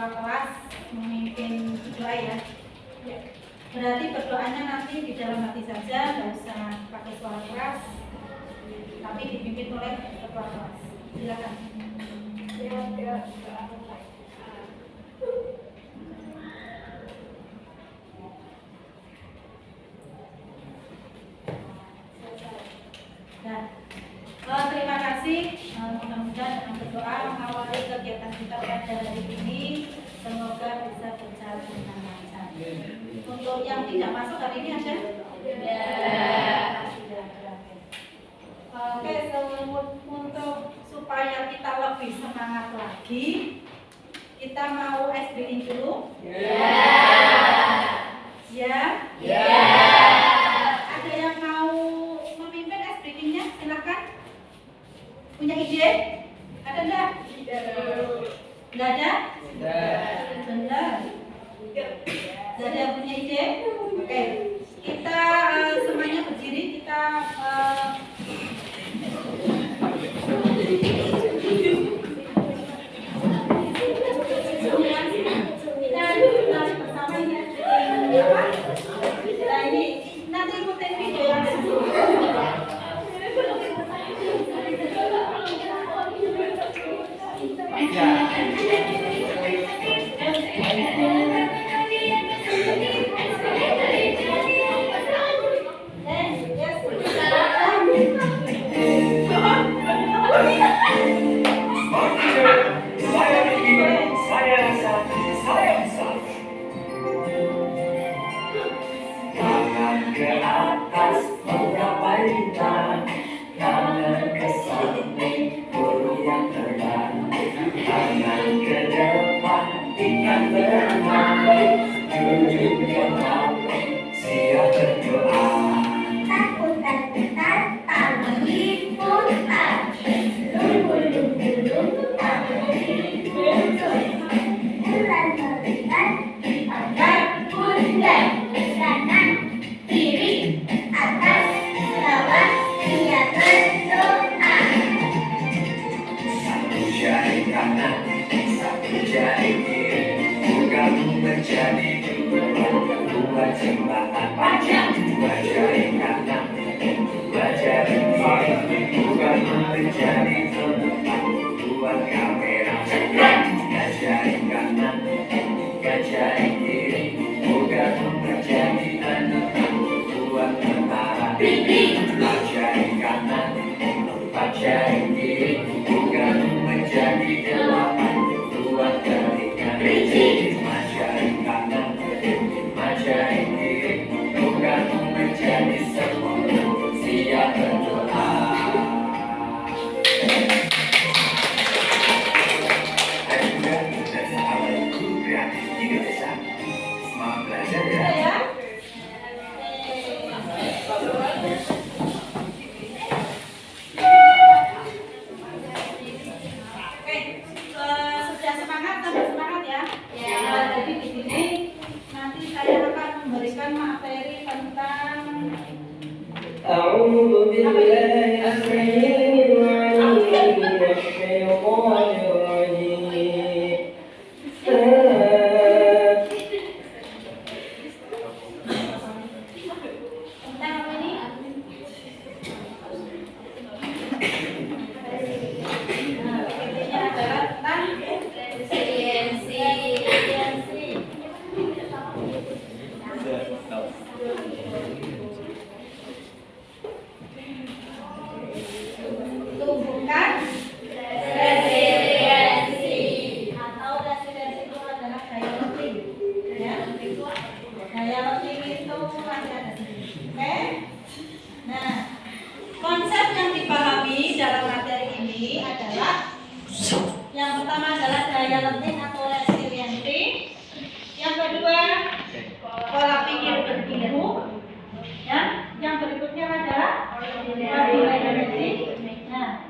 ketua kelas memimpin doa ya. Berarti berdoanya nanti di dalam hati saja, nggak usah pakai suara keras, tapi dipimpin oleh ketua kelas. Silakan. Nah, terima kasih. Mudah-mudahan dengan berdoa mengawali kegiatan kita pada hari ini, semoga bisa berjalan dengan lancar. Untuk yang tidak masuk hari ini ada? Oke, untuk supaya kita lebih semangat lagi, kita mau SBI dulu? Ya? Ada yang mau memimpin SBI-nya? Silakan. Punya ide? Ada enggak? Enggak ada? Benar. Tidak ada yang punya ide? Oke. Kita semuanya berdiri, kita bersama ini apa? Nah ini nanti ikutin video yang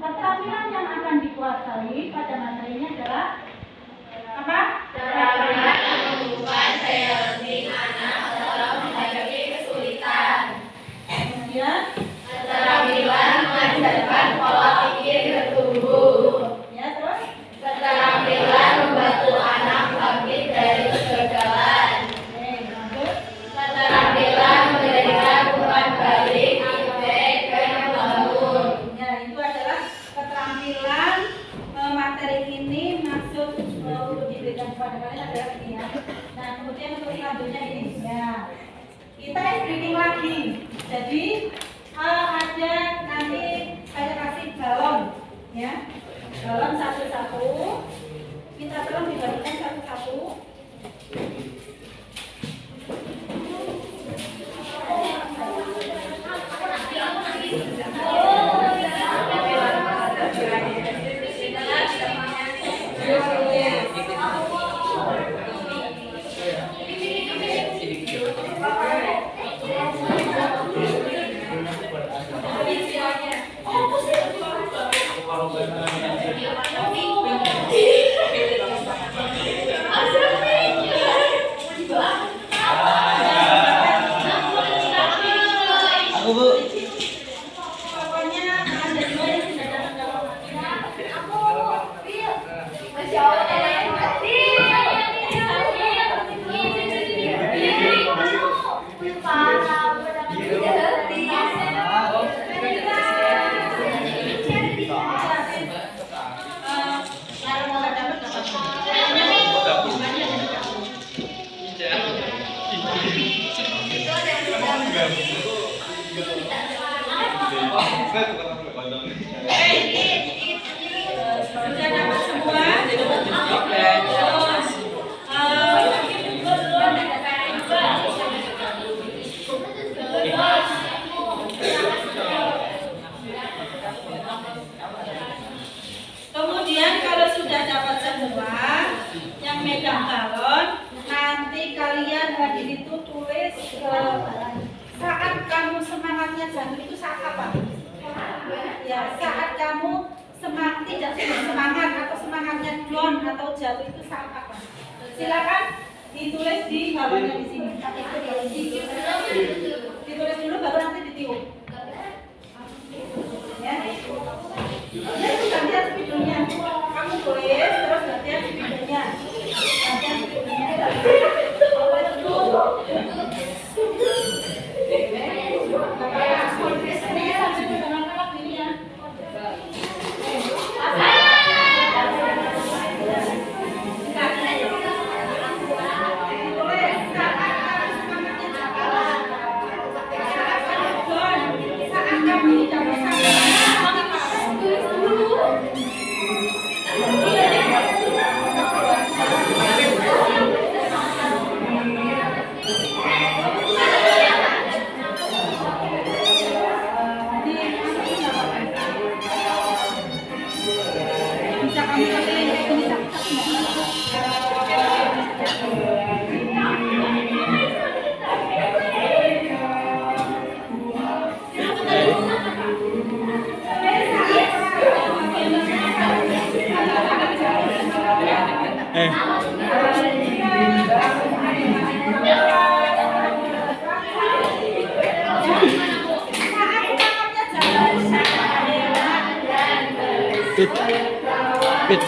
keterampilan yang akan dikuasai pada materinya adalah apa? Keterampilan membuat daya latih anak dalam menghadapi kesulitan. Kemudian keterampilan mengajarkan pola pikir bertumbuh. Ya, terus keterampilan membantu kepada kalian adalah ini ya. Nah, kemudian untuk selanjutnya ini ya. Kita breathing lagi. Jadi ada nanti saya kasih balon ya. Balon satu-satu. Kita tolong dibagikan satu-satu. Kemudian kalau sudah dapat semua yang megang balon, nanti kalian hadir itu tulis saat kamu semangatnya jatuh itu saat apa? Ya, saat kamu tidak semangat atau semangatnya down atau jatuh itu saat apa? Silakan ditulis di balonnya di sini. Ditulis dulu baru nanti ditiup. Ya. Jadi gantian videonya. Kamu tulis terus gantian videonya. Gantian videonya. Pit.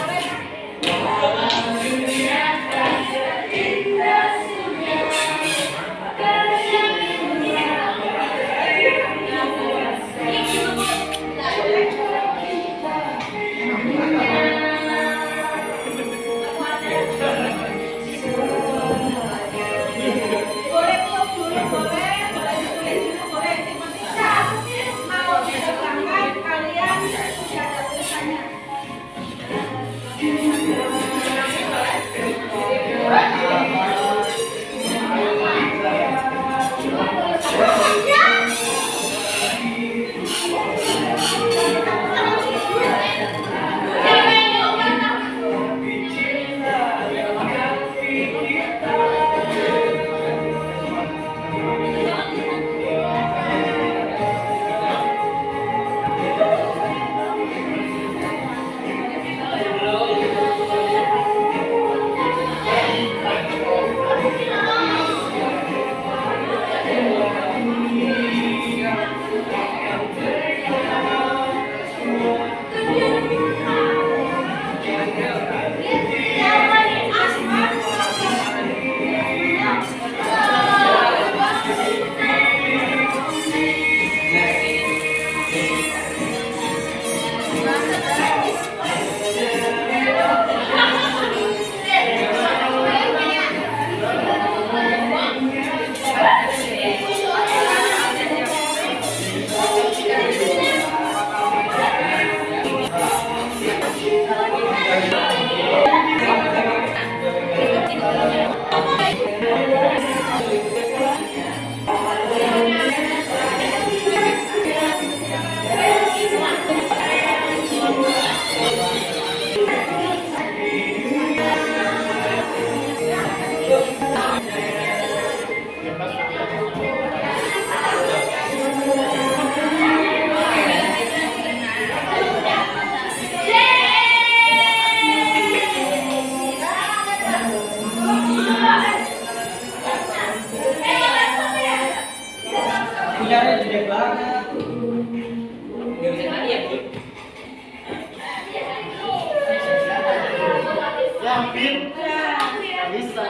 Bisa.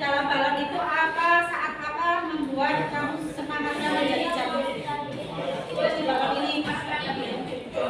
Dalam balon itu apa, saat apa membuat kamu semangatnya menjadi jatuh? Terus di balon ini nanti dulu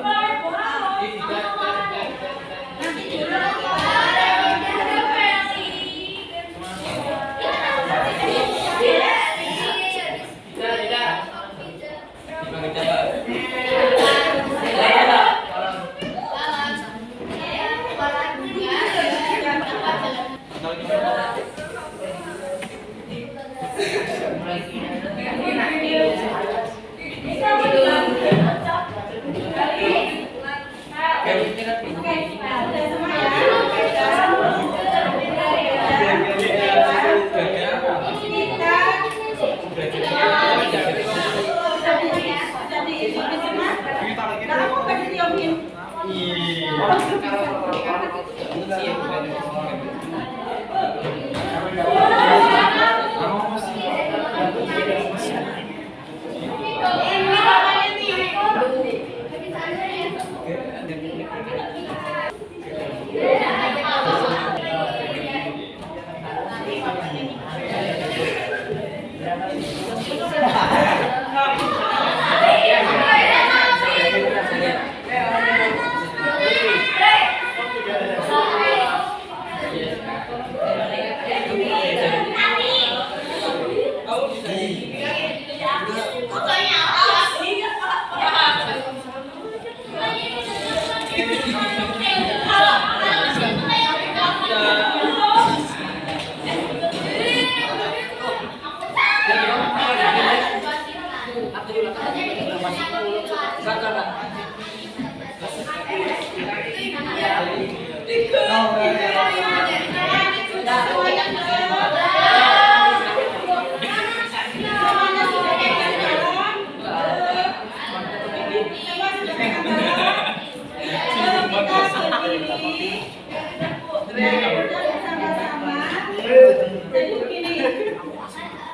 jadi begini,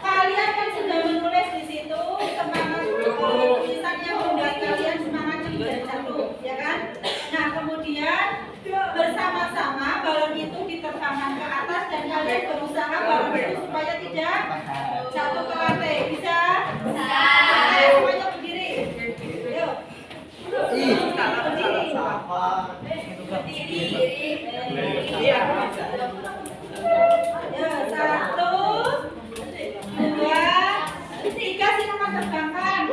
kalian kan sudah menulis di situ semangat tulisan yang membuat kalian semangat tidak jatuh, ya kan? Nah kemudian bersama-sama balon itu diterbangkan ke atas dan kalian berusaha balon itu supaya tidak jatuh ke lantai. Bisa? Bisa. Semuanya berdiri. Yuk. Berdiri. Iya. Ya, 1, 2, 3, silakan terbangkan.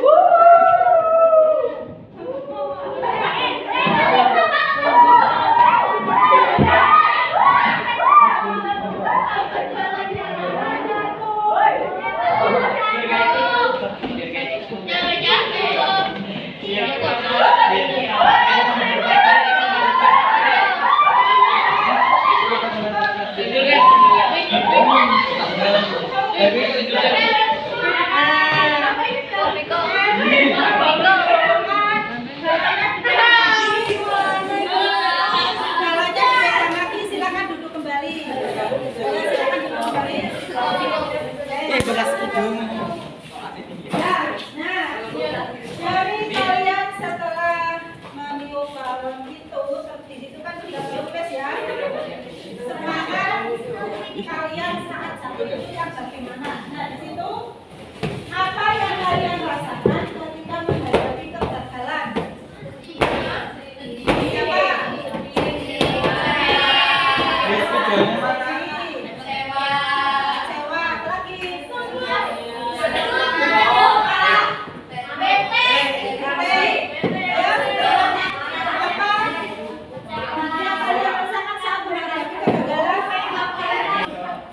Dari kalian setelah meniup balon itu, di situ kan sudah tertulis ya. Semangat kalian saat jatuh itu yang bagaimana? Nah di situ apa yang kalian rasakan ketika menghadapi kegagalan? Siapa?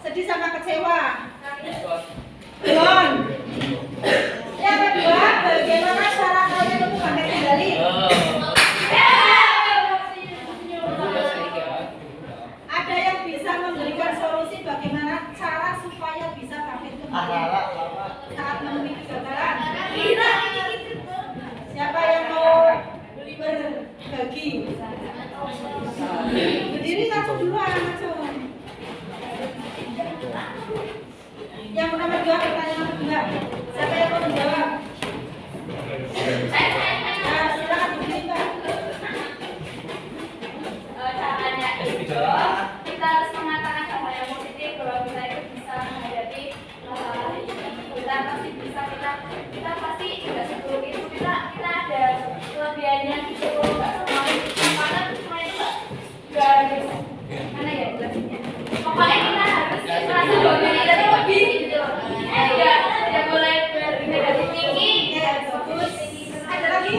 Sedih sama kecewa. saat menemui kegagalan. Siapa yang mau berbagi? Berdiri langsung duluan langsung. Yang nomor 2, pertanyaan nomor 2. Siapa yang mau menjawab? Nah, silakan berdiri, Mbak. Caranya itu kita harus mengatakan hal yang positif bahwa kita itu bisa menghadapi masalah ini. Kita pasti bisa, kita pasti tidak seburuk itu, kita ada kelebihannya gitu. Nggak semua karena semua itu nggak harus mana ya jelasinnya. Pokoknya kita harus merasa bahwa kita itu lebih gitu. Tidak boleh negatif tinggi. Bagus. Ada lagi?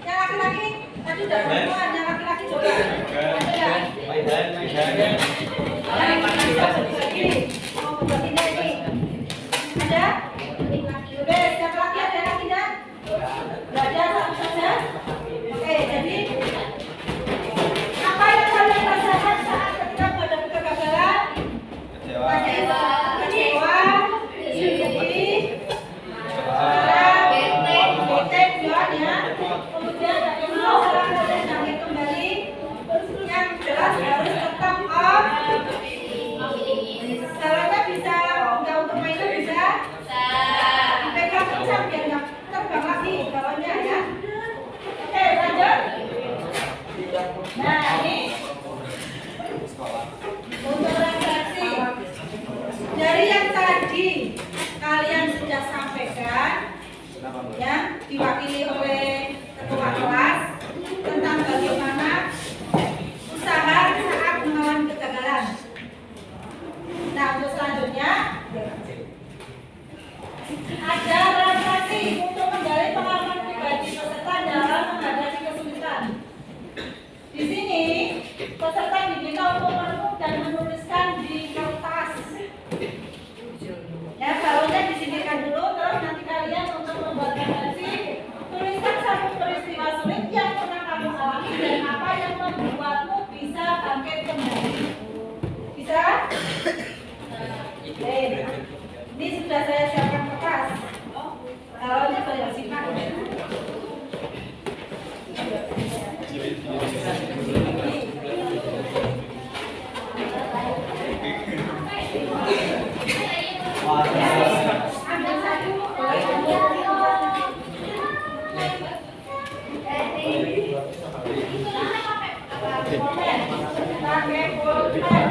Yang laki-laki? Tadi udah perempuan, yang laki-laki coba. Ada? Udah, siapa lagi? Ada lagi enggak? Enggak ada, satu saja. Oke, jadi apa yang kalian rasakan saat ketika menghadapi kegagalan? Kecewa, sedih, marah, bete, ya. Kemudian bagaimana cara bangkit kembali? Yang jelas harus tetap caranya bisa, enggak untuk mainnya bisa. Pegang kencang biar enggak terbang lagi balonnya ya. Oke, lanjut. Nah, ini untuk refleksi dari yang tadi kalian sudah sampaikan, ya, diwakili oleh ketua kelas tentang bagaimana usaha saat mengalami kegagalan. Nah, untuk selanjutnya ada refleksi untuk menggali pengalaman pribadi peserta dalam menghadapi kesulitan. Di sini peserta diminta untuk merenung dan menuliskan di kertas. Ya, balonnya disingkirkan dulu, terus nanti kalian untuk membuat refleksi tuliskan satu peristiwa sulit yang pernah kamu alami dan apa yang membuatmu bisa bangkit kembali. Bisa? Ini sudah saya siapkan kertas. Balonnya boleh disimpan. Ambil satu. Pakai pulpen.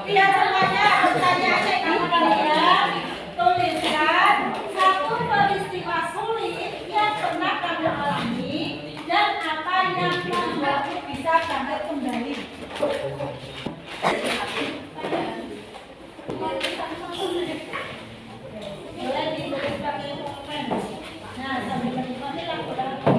Lihat semuanya, pertanyaannya kamu kalian tuliskan satu peristiwa sulit yang pernah kamu alami dan apa yang membuatmu bisa bangkit kembali. Boleh ditulis pakai pulpen. Nah, sambil menikmati lagu-lagu.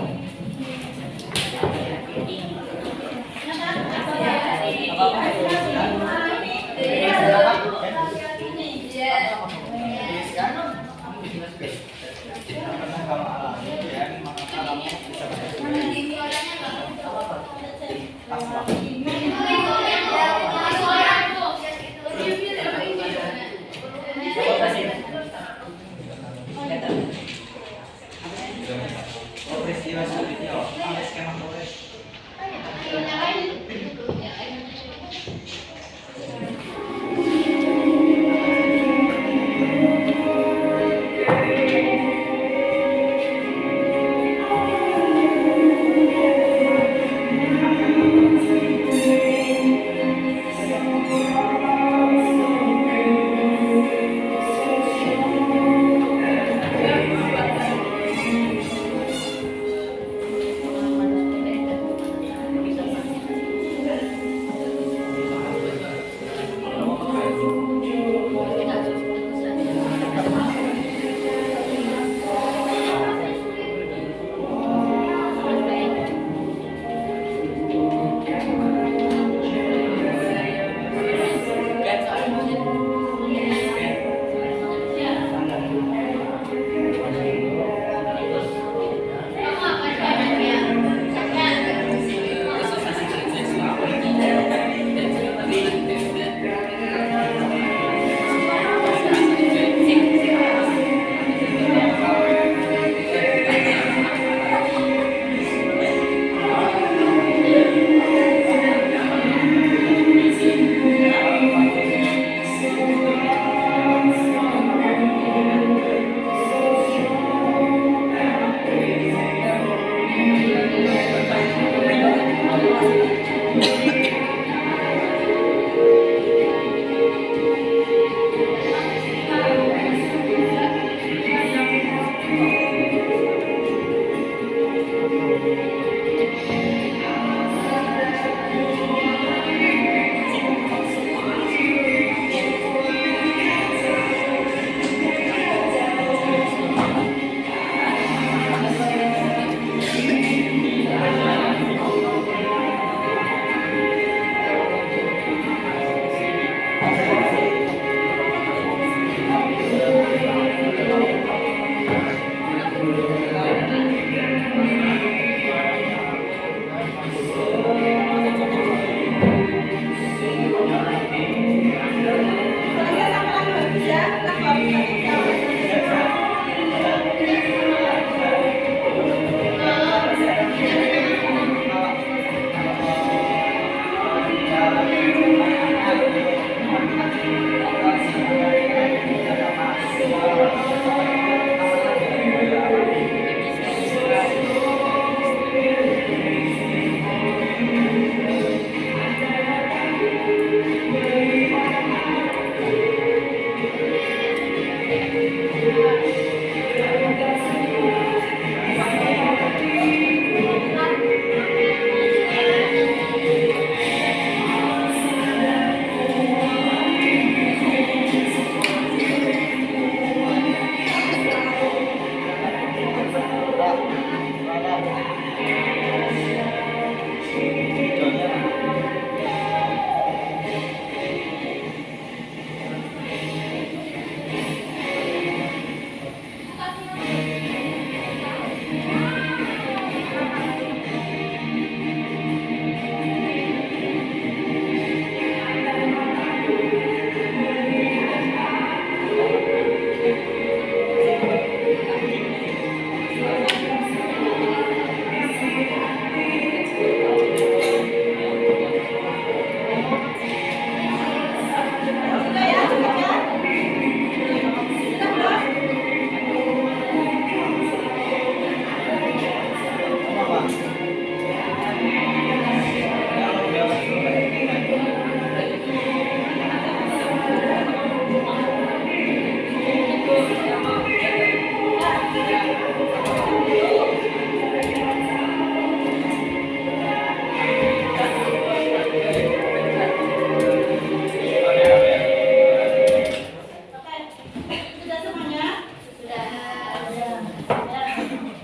Sudah semuanya? Sudah.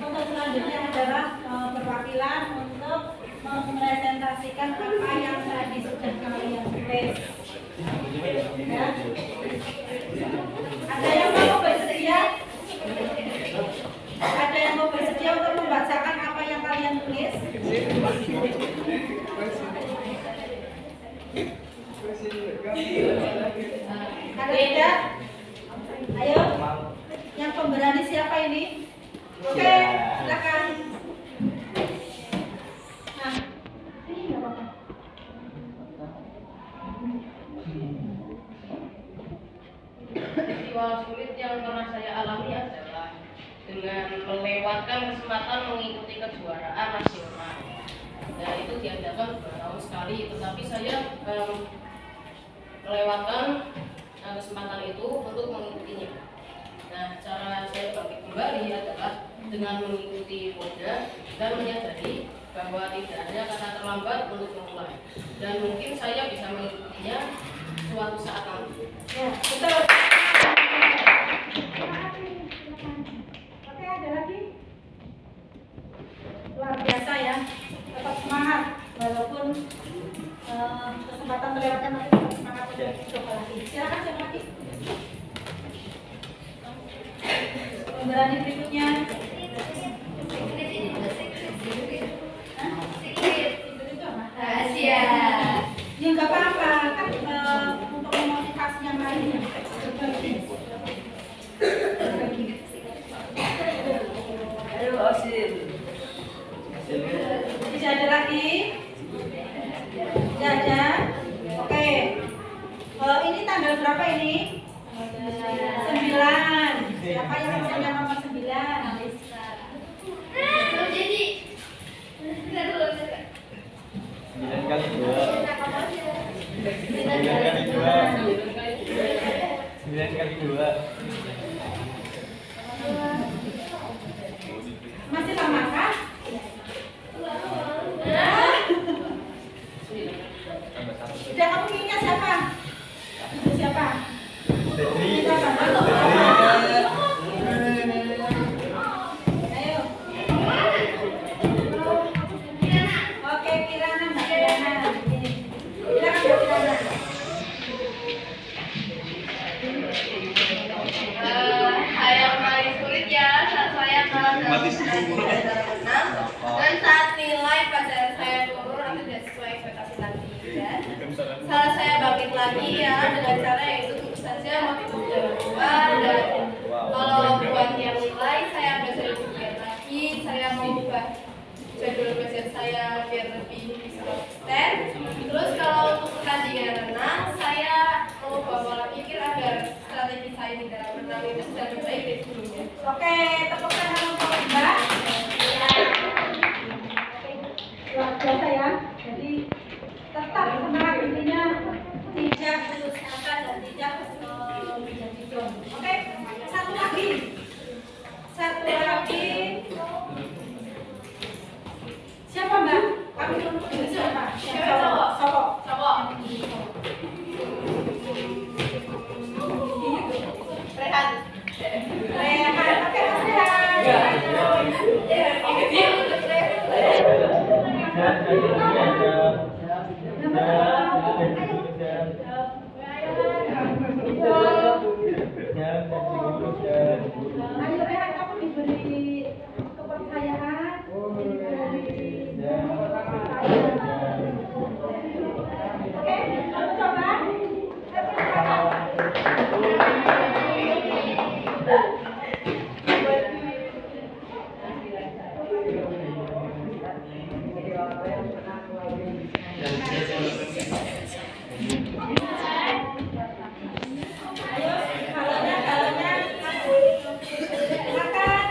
Untuk selanjutnya adalah perwakilan untuk mempresentasikan apa yang tadi sudah kalian tulis. Ya. Ada yang mau bersedia? Ada yang mau bersedia untuk membacakan apa yang kalian tulis? Ada tidak? Ayo, yang pemberani siapa ini? Oke, silakan. Nah, ini nggak apa-apa. Peristiwa sulit yang pernah saya alami adalah dengan melewatkan kesempatan mengikuti kejuaraan nasional. Dan itu diadakan 2 tahun sekali, tetapi saya melewatkan kesempatan itu untuk mengikutinya. Nah, cara saya bangkit kembali adalah dengan mengikuti Polda dan menyadari bahwa tidak ada kata terlambat untuk memulai. Dan mungkin saya bisa mengikutinya suatu saat nanti. Ya, betul. Oke, ada lagi? Luar biasa ya. Tetap semangat walaupun kesempatan terlewatkan, tapi tetap semangat untuk coba lagi. Silakan siapa lagi? Pemberani berikutnya. Rahasia. Ya nggak apa-apa kan, untuk memotivasi yang lainnya. Berbagi. Bisa ada lagi? Tidak ada? Oke. Ini tanggal berapa ini? 9. Siapa yang punya nomor 9? Jadi 9 kali 2 9 kali 2 9 kali 2 Masih lama kah? Udah, kamu ingat siapa? Siapa? Kita bantu. Ayo. Oke, Kirana, Mbak Kirana. Silakan Mbak Kirana. hal yang paling sulit ya saat saya kalah dalam renang dan saat nilai pelajaran saya turun itu tidak sesuai ekspektasi tadi ya. Salah saya bangkit lagi ya dengan cara yaitu tentu saja motivasi jangan keluar dan kalau buat yang nilai saya belajar lebih giat lagi, saya mau ubah jadwal belajar saya biar lebih bisa konsisten. Terus kalau untuk pertandingan renang saya mau bawa pola pikir agar strategi saya di dalam renang itu sudah lebih baik dari sebelumnya. Oke, tepuk tangan untuk Mbak. Luar biasa ya. Jadi tetap semangat, intinya tidak putus asa dan tidak menjadi down. Oke, satu lagi. Siapa Mbak? Kamu siapa? Cowok. Cowok. Rehan. Rehan. Oke, Mas Rehan. Ayo Rehan, kamu diberi kepercayaan Ayo, kalanya, silakan.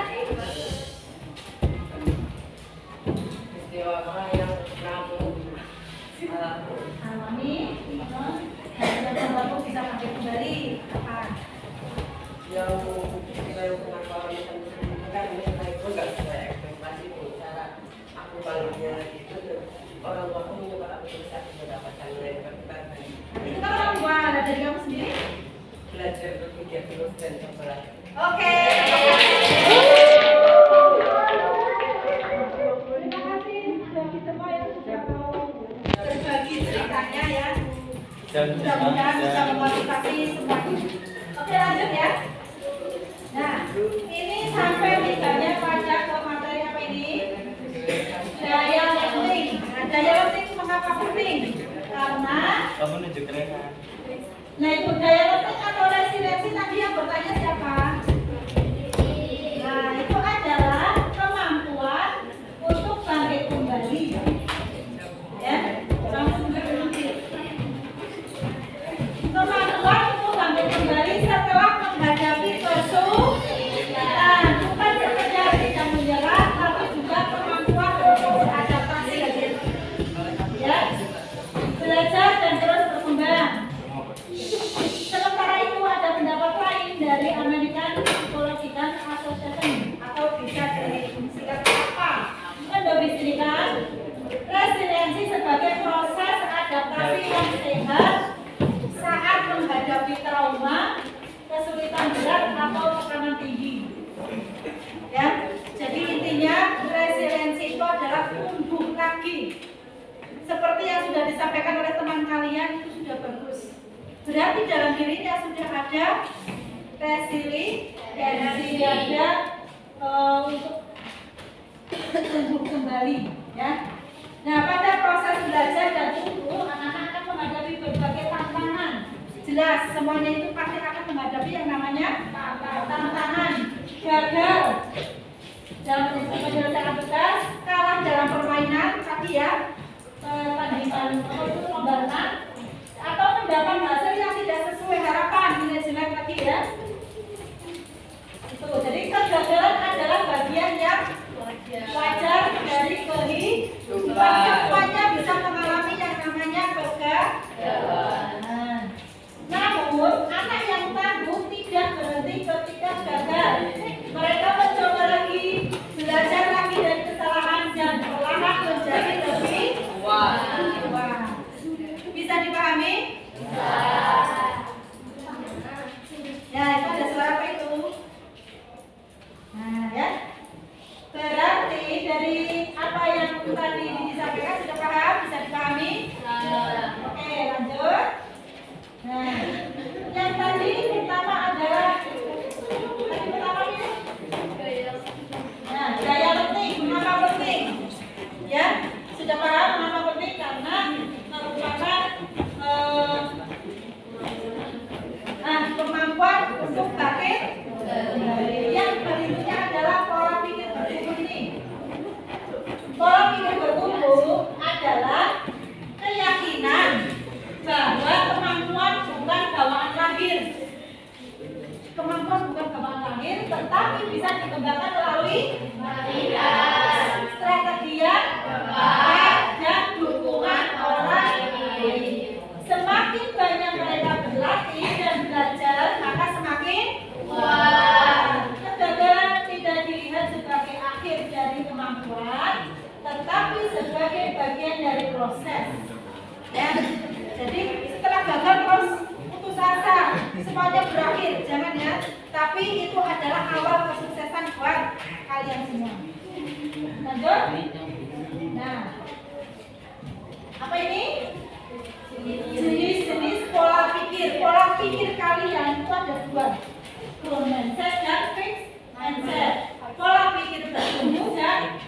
Peristiwa apa yang kamu Alami, dan kamu bisa pakai kembali. Apa? yang saya pernah alami kan saya itu nggak sesuai ekspektasi itu cara aku baliknya itu orang tua aku menyuruh aku bisa mendapatkan nilai terbaik. Itu kan orang tua, ada dari kamu sendiri. Belajar berpikir terus dan coba. Oke. Terima kasih bagi semua yang sudah mau berbagi ceritanya ya. Mudah-mudahan bisa memotivasi semuanya. Oke, lanjut ya. Nah, ini sampai tiganya pada ke materi apa ini? Daya learning. Nah, daya learning mengapa penting? Karena Kamu nunjuk mereka. nah itu daya learning atau resiliensi tadi yang bertanya siapa? Nah, itu adalah kemampuan untuk bangkit kembali. Ya, langsung berhenti. Kemampuan untuk bangkit kembali setelah menghadapi kesulitan, bukan sekedar tidak menyerah, tapi juga kemampuan untuk beradaptasi. Ya, belajar dan terus berkembang. Sementara itu ada pendapat lain dari American Psychological Association atau bisa disingkat apa? Mendefinisikan resiliensi sebagai proses adaptasi yang sehat saat menghadapi trauma, kesulitan berat atau tekanan tinggi. Ya, jadi intinya resiliensi itu adalah tumbuh lagi. Seperti yang sudah disampaikan oleh teman kalian itu sudah bagus. Berarti dalam dirinya sudah ada resiliensi, ada untuk tumbuh kembali, ya. Nah, pada proses belajar dan tumbuh, anak-anak akan menghadapi berbagai tantangan. Jelas, semuanya itu pasti akan menghadapi yang namanya tantangan, gagal dalam menyelesaikan tugas, kalah dalam permainan, tadi ya, tandingan itu lomba renang, atau mendapat hasil yang tidak sesuai harapan, nilai jelek tadi ya. Itu, jadi kegagalan adalah bagian yang wajar dari kehidupan. Semuanya bisa mengalami yang namanya kegagalan. Namun, anak yang tangguh tidak berhenti ketika gagal. Mereka mencoba lagi, belajar lagi dari kesalahan dan perlahan menjadi lebih wah. Bisa dipahami? Ya, itu ada suara apa itu? Nah, ya. Berarti dari apa yang tadi disampaikan sudah paham? Bisa dipahami? Oke, lanjut. Nah, yang tadi pertama adalah nah, daya penting. Mengapa penting? Ya, sudah paham mengapa penting? Karena merupakan kemampuan untuk bangkit. Yang berikutnya adalah pola pikir bertumbuh ini. Pola pikir bertumbuh adalah keyakinan bahwa kemampuan bukan bawaan lahir. Kemampuan bukan bawaan lahir, tetapi bisa dikembangkan melalui strategi yang baik dan dukungan orang lain. Semakin banyak mereka berlatih dan belajar, maka semakin kegagalan tidak dilihat sebagai akhir dari kemampuan, tetapi sebagai bagian dari proses. Ya, jadi setelah gagal terus putus asa, semuanya berakhir, jangan ya. Tapi itu adalah awal kesuksesan buat kalian semua. Lanjut. Nah, apa ini? Jenis-jenis pola pikir. Pola pikir kalian itu ada dua, growth mindset dan fixed mindset. Pola pikir bertumbuh dan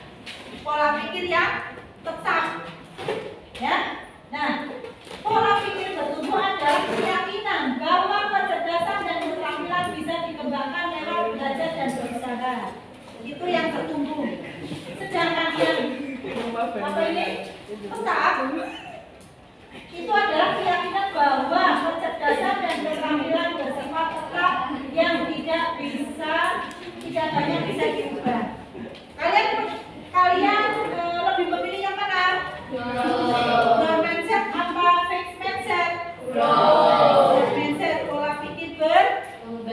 pola pikir yang tetap. Ya. Nah, pola pikir bertumbuh adalah keyakinan bahwa kecerdasan dan keterampilan bisa dikembangkan lewat belajar dan berusaha. Itu yang bertumbuh. Sedangkan yang apa ini? Tetap itu adalah keyakinan bahwa kecerdasan dan keterampilan bersifat tetap yang tidak banyak bisa diubah. Kalian lebih memilih yang mana? Growth mindset apa fixed mindset? Growth mindset, pola pikir bertumbuh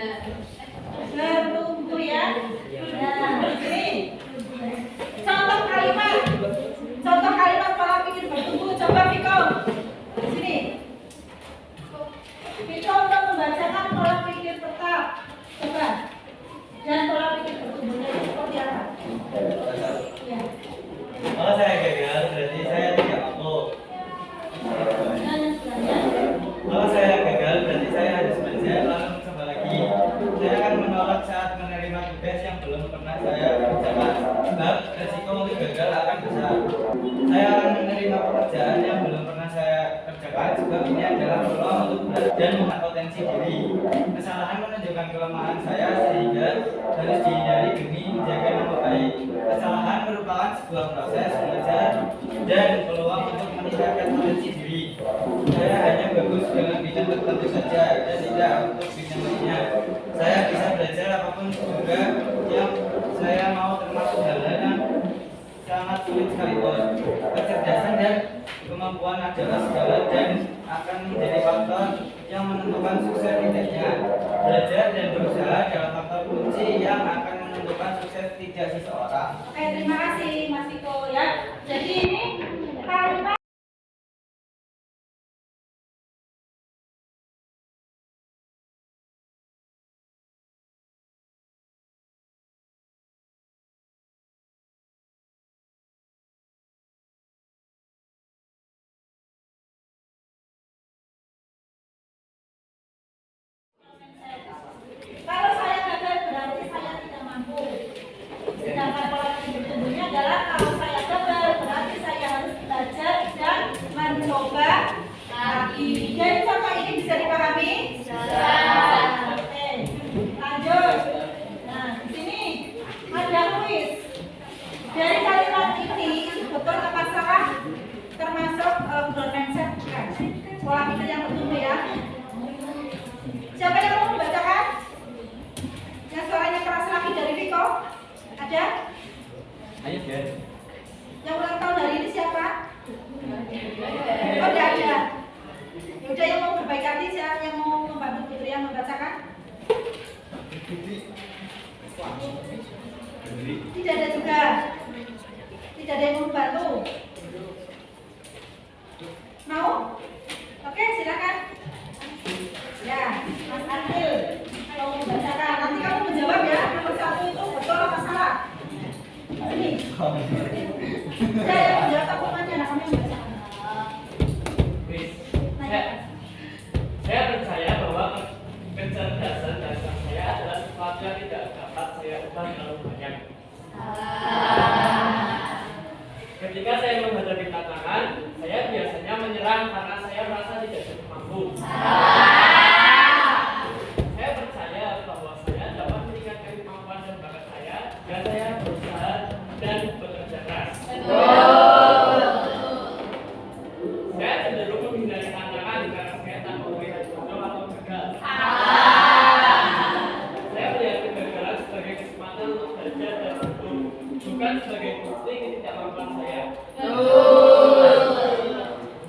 ya. Nah, ini contoh kalimat pola pikir bertumbuh. Coba Viko, sini. Viko untuk membacakan pola pikir tetap. Coba. Dan pola pikir bertumbuhnya itu seperti apa? Ya. Kalau saya gagal, berarti saya tidak mampu. Kalau saya gagal, berarti saya harus belajar lalu mencoba lagi. Saya akan menolak saat menerima tugas yang belum pernah saya kerjakan. Sebab resiko untuk gagal akan besar. Saya akan menerima pekerjaan yang belum pernah saya kerjakan. Sebab ini adalah peluang untuk belajar dan mengenal potensi diri. Kesalahan menunjukkan kelemahan saya sehingga harus dihindari demi menjaga nama baik. Kesalahan merupakan sebuah proses belajar dan peluang untuk meningkatkan potensi diri. Saya hanya bagus dalam bidang tertentu saja dan tidak untuk bidang lainnya. Saya bisa belajar apapun juga yang saya mau, termasuk hal-hal yang sangat sulit sekalipun. Kecerdasan dan kemampuan adalah segala dan akan menjadi faktor yang menentukan sukses tidaknya. Belajar dan berusaha adalah faktor kunci yang akan menentukan sukses tidak seseorang. Oke, terima kasih Mas Viko ya. Jadi ini kalimat kalau saya gagal berarti saya tidak mampu. Sedangkan pola pikir bertumbuhnya adalah kalau saya gagal berarti saya harus belajar dan mencoba lagi. Jadi contoh ini bisa dipahami? Bisa. Oke, lanjut. Nah, di sini ada kuis. Dari kalimat ini betul apa salah? Termasuk growth mindset bukan? Pola pikir yang bertumbuh ya. Siapa yang mau membacakan? Yang suaranya keras lagi dari Viko? Ada? Ayo, Ben. Yang ulang tahun hari ini siapa? Oh, tidak ada. Yaudah, yang mau berbaik hati siapa yang mau membantu Putri yang membacakan? Tidak ada juga. Tidak ada yang mau membantu. Mau? Oke, silakan. Ya, Mas Adil, kalau membacakan nanti kamu menjawab ya. Nomor 1 itu betul apa salah? Ini. Saya yang menjawab takutannya, nah kamu yang membacakan. Saya percaya bahwa kecerdasan dasar saya adalah sesuatu yang tidak dapat saya ubah terlalu banyak. Ketika saya menghadapi tantangan, saya biasanya menyerah karena saya merasa tidak cukup mampu. Saya percaya bahwa saya dapat meningkatkan kemampuan dan bakat saya jika saya berusaha dan bekerja keras. Saya cenderung menghindari tantangan karena saya tak melihat bodoh atau gagal. Saya melihat kegagalan sebagai kesempatan untuk belajar dan tumbuh, bukan sebagai bukti ketidakmampuan saya.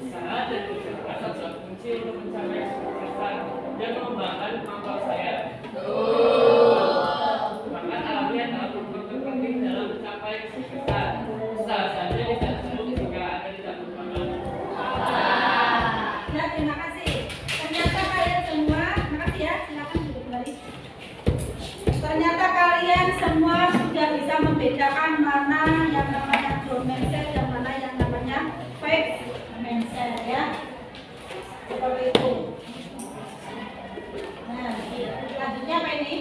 Usaha dan kerja keras adalah kunci untuk mencapai kesuksesan dan mengembangkan kemampuan saya. Bahkan alamiah adalah faktor terpenting dalam mencapai kesuksesan. Usaha saja tidak cukup jika Anda tidak berbakat. Ya, terima kasih. Ternyata kalian semua, makasih ya, silakan duduk kembali. Ternyata kalian semua sudah bisa membedakan mana yang namanya growth mindset dan mana yang namanya fixed mindset ya. Seperti itu. Nah, selanjutnya apa ini?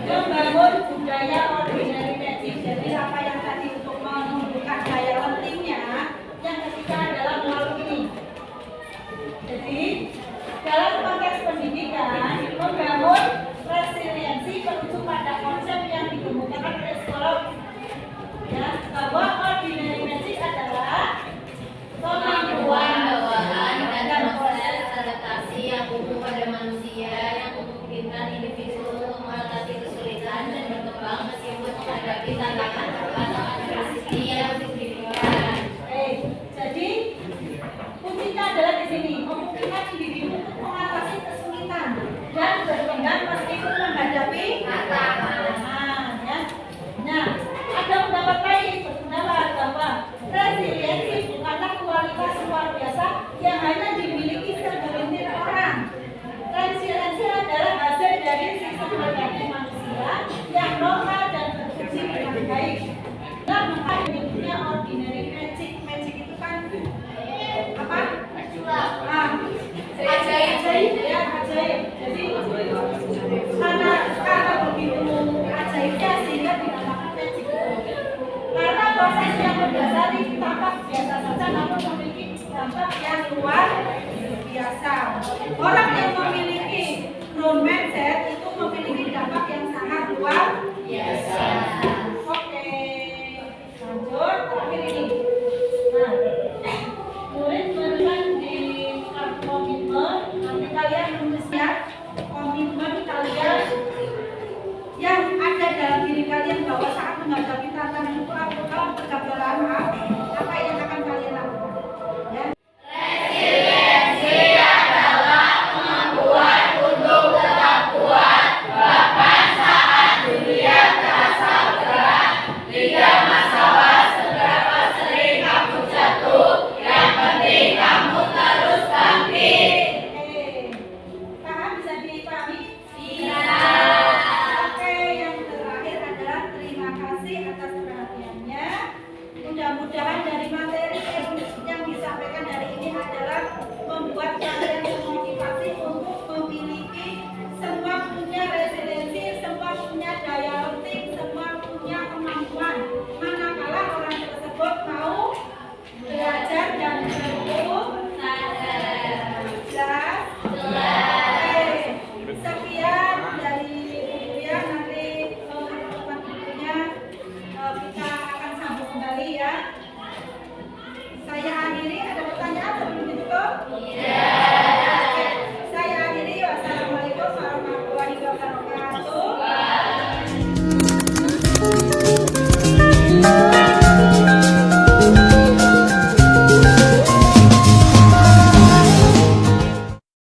Membangun budaya ordinary magic. Jadi apa yang tadi untuk menumbuhkan daya lentingnya, yang ketiga adalah melalui ini. Jadi dalam konteks pendidikan, membangun resiliensi menuju pada konsep yang dikemukakan bahwa saat menghadapi tantangan itu apakah kegagalan